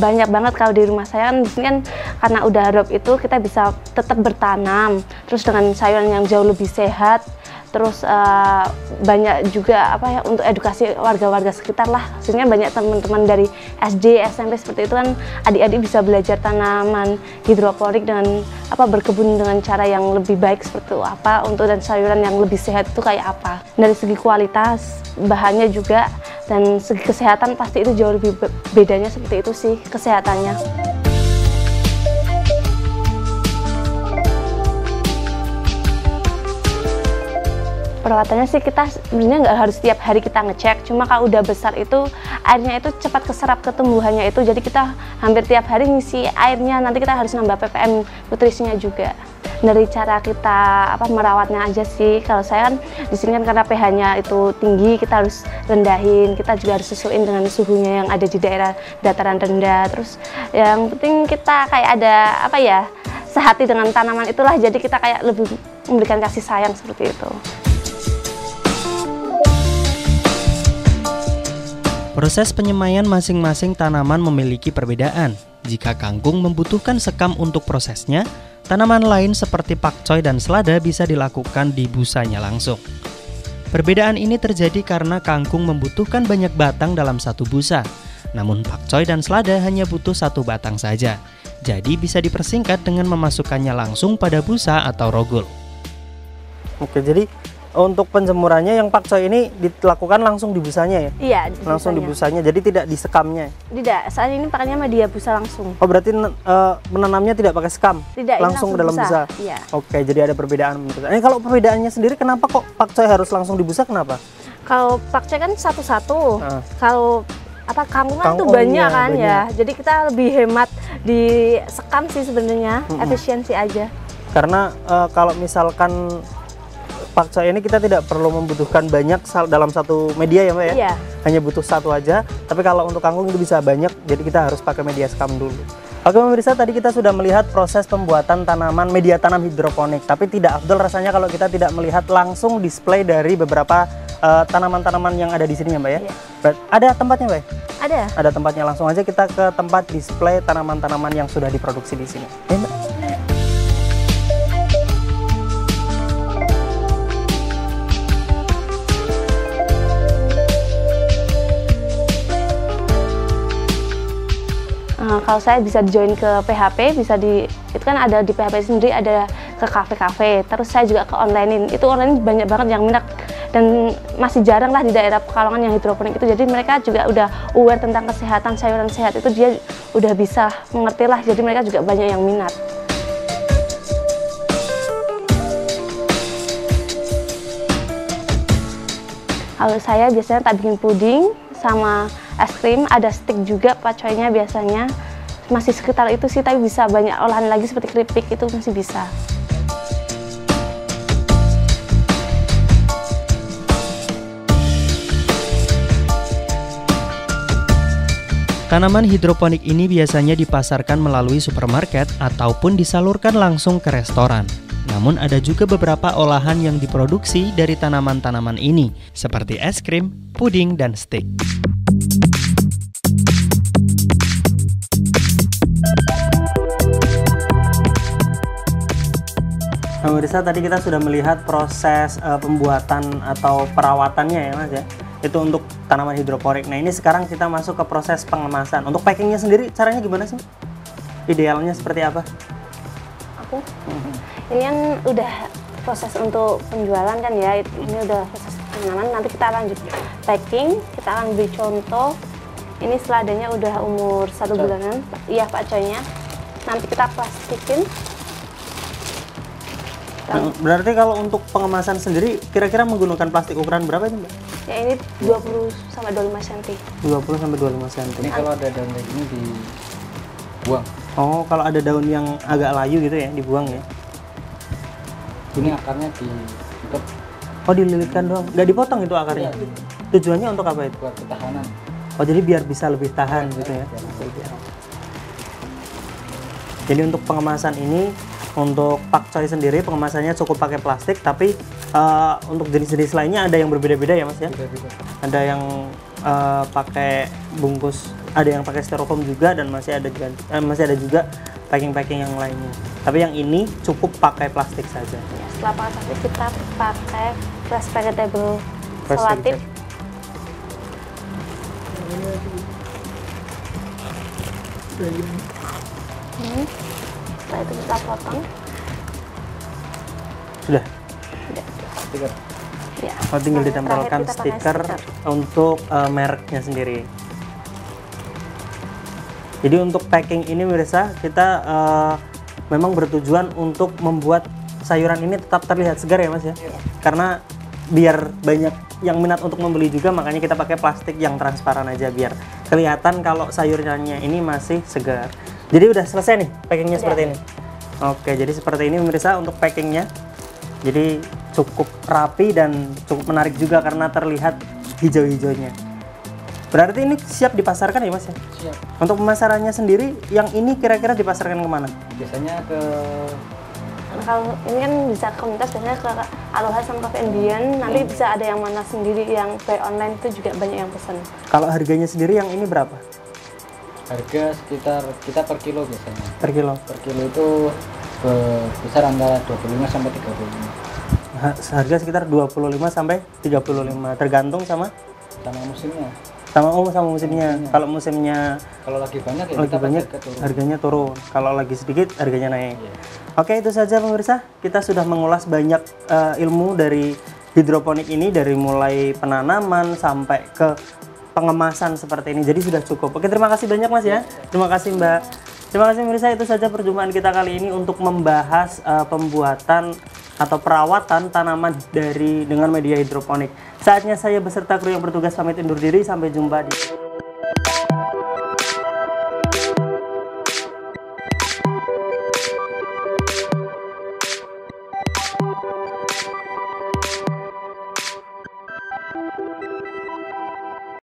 banyak banget. Kalau di rumah saya kan di sini kan karena udah drop itu kita bisa tetap bertanam, terus dengan sayuran yang jauh lebih sehat. Terus banyak juga apa ya untuk edukasi warga-warga sekitar lah. Maksudnya banyak teman-teman dari SD, SMP seperti itu kan adik-adik bisa belajar tanaman hidroponik dengan apa berkebun dengan cara yang lebih baik seperti itu apa untuk dan sayuran yang lebih sehat itu kayak apa. Dari segi kualitas, bahannya juga dan segi kesehatan pasti itu jauh lebih bedanya seperti itu sih kesehatannya. Perawatannya sih kita sebenarnya nggak harus setiap hari kita ngecek, cuma kalau udah besar itu airnya itu cepat keserap ke tumbuhannya itu, jadi kita hampir tiap hari ngisi airnya, nanti kita harus nambah ppm nutrisinya juga. Dari cara kita merawatnya aja sih, kalau saya kan di sini kan karena pH-nya itu tinggi, kita harus rendahin, kita juga harus sesuaiin dengan suhunya yang ada di daerah dataran rendah. Terus yang penting kita kayak ada apa ya, sehati dengan tanaman itulah, jadi kita kayak lebih memberikan kasih sayang seperti itu. Proses penyemaian masing-masing tanaman memiliki perbedaan. Jika kangkung membutuhkan sekam untuk prosesnya, tanaman lain seperti pakcoy dan selada bisa dilakukan di busanya langsung. Perbedaan ini terjadi karena kangkung membutuhkan banyak batang dalam satu busa, namun pakcoy dan selada hanya butuh satu batang saja. Jadi bisa dipersingkat dengan memasukkannya langsung pada busa atau rogul. Oke, jadi untuk penjemurannya yang pakcoy ini dilakukan langsung di busanya ya? Iya, langsung di busanya, jadi tidak di sekamnya? Tidak, saat ini pakainya media busa langsung. Oh, berarti menanamnya tidak pakai sekam? Tidak, langsung ke dalam busa? Iya. Oke, jadi ada perbedaan. Ini kalau perbedaannya sendiri, kenapa kok pakcoy harus langsung di busa, kenapa? Kalau pakcoy kan satu-satu, kalau kangkung kan tuh banyak kan ya, jadi kita lebih hemat di sekam sih sebenarnya, efisiensi aja. Karena kalau misalkan pakcoy ini kita tidak perlu membutuhkan banyak dalam satu media ya Mbak ya? Iya. Hanya butuh satu aja, tapi kalau untuk kangkung itu bisa banyak, jadi kita harus pakai media sekam dulu. Oke pemirsa, tadi kita sudah melihat proses pembuatan tanaman media tanam hidroponik, tapi tidak afdol rasanya kalau kita tidak melihat langsung display dari beberapa tanaman-tanaman yang ada di sini ya Mbak ya? Iya. Ada tempatnya Mbak? Ada. Ada tempatnya, langsung aja kita ke tempat display tanaman-tanaman yang sudah diproduksi di sini. Ya, Mbak? Kalau saya bisa join ke PHP, bisa itu kan ada di PHP sendiri, ada ke kafe-kafe, terus saya juga ke online-in. Itu online banyak banget yang minat dan masih jarang lah di daerah Pekalongan yang hidroponik itu, jadi mereka juga udah aware tentang kesehatan sayuran sehat itu, dia udah bisa mengerti lah, jadi mereka juga banyak yang minat. Kalau saya biasanya tak bikin puding sama es krim, ada stick juga pakcoynya biasanya. Masih sekitar itu sih, tapi bisa banyak olahan lagi seperti keripik itu masih bisa. Tanaman hidroponik ini biasanya dipasarkan melalui supermarket ataupun disalurkan langsung ke restoran. Namun ada juga beberapa olahan yang diproduksi dari tanaman-tanaman ini, seperti es krim, puding, dan stik. Pemirsa, tadi kita sudah melihat proses pembuatan atau perawatannya ya Mas ya. Itu untuk tanaman hidroponik. Nah ini sekarang kita masuk ke proses pengemasan. Untuk packingnya sendiri caranya gimana sih? Idealnya seperti apa? Ini kan udah proses untuk penjualan kan ya, ini udah proses penanaman, nanti kita lanjut packing, kita akan beri contoh. Ini seladanya udah umur 1 bulanan, iya pakcoynya. Nanti kita plastikin. Berarti kalau untuk pengemasan sendiri kira-kira menggunakan plastik ukuran berapa ini Mbak? Ya ini 20 sampai 25 cm. 20 sampai 25 cm. Ini kalau ada daun kayak gini dibuang. Oh, kalau ada daun yang agak layu gitu ya, dibuang ya. Ini akarnya ditutup. Oh, dililitkan doang. Nggak dipotong itu akarnya? Ya. Tujuannya untuk apa itu? Buat ketahanan. Oh, jadi biar bisa lebih tahan gitu ya. Jadi untuk pengemasan ini, untuk pakcoy sendiri pengemasannya cukup pakai plastik, tapi untuk jenis-jenis lainnya ada yang berbeda-beda ya Mas ya? Beda-beda. Ada yang pakai bungkus ada yang pakai styrofoam juga dan masih ada juga packing-packing yang lainnya. Tapi yang ini cukup pakai plastik saja. Ya, setelah pakai plastik kita pakai fresh vegetable Fresh selotip. vegetable. Setelah itu kita potong. Sudah. Stiker. Ya. Oh, tinggal Nah, ditempelkan terakhir kita pakai stiker untuk mereknya sendiri. Jadi untuk packing ini pemirsa, kita memang bertujuan untuk membuat sayuran ini tetap terlihat segar ya Mas ya. Karena biar banyak yang minat untuk membeli juga, makanya kita pakai plastik yang transparan aja biar kelihatan kalau sayurannya ini masih segar. Jadi udah selesai nih packingnya seperti ini. Oke, jadi seperti ini pemirsa untuk packingnya. Jadi cukup rapi dan cukup menarik juga karena terlihat hijau-hijaunya. Berarti ini siap dipasarkan ya Mas ya? Siap. Untuk pemasarannya sendiri, yang ini kira-kira dipasarkan kemana? Biasanya ke Kalau ini kan bisa komunitas, biasanya ke Aloha sama Cafe Indian. Nanti bisa ada yang mana sendiri yang buy online itu juga banyak yang pesan. Kalau harganya sendiri yang ini berapa? harga sekitar kita per kilo biasanya. Per kilo? Per kilo itu besar antara 25 sampai 35. Harga sekitar 25 sampai 35 tergantung sama Musimnya. sama musimnya. Kalau musimnya Kalau lagi banyak ya lagi kita banyak turun. harganya turun. Kalau lagi sedikit harganya naik. Iya. Oke, itu saja pemirsa. Kita sudah mengulas banyak ilmu dari hidroponik ini, dari mulai penanaman sampai ke pengemasan seperti ini. Jadi sudah cukup. Oke, terima kasih banyak Mas ya. Terima kasih Mbak. Terima kasih pemirsa, itu saja perjumpaan kita kali ini untuk membahas pembuatan atau perawatan tanaman dengan media hidroponik. Saatnya saya beserta kru yang bertugas pamit undur diri. Sampai jumpa di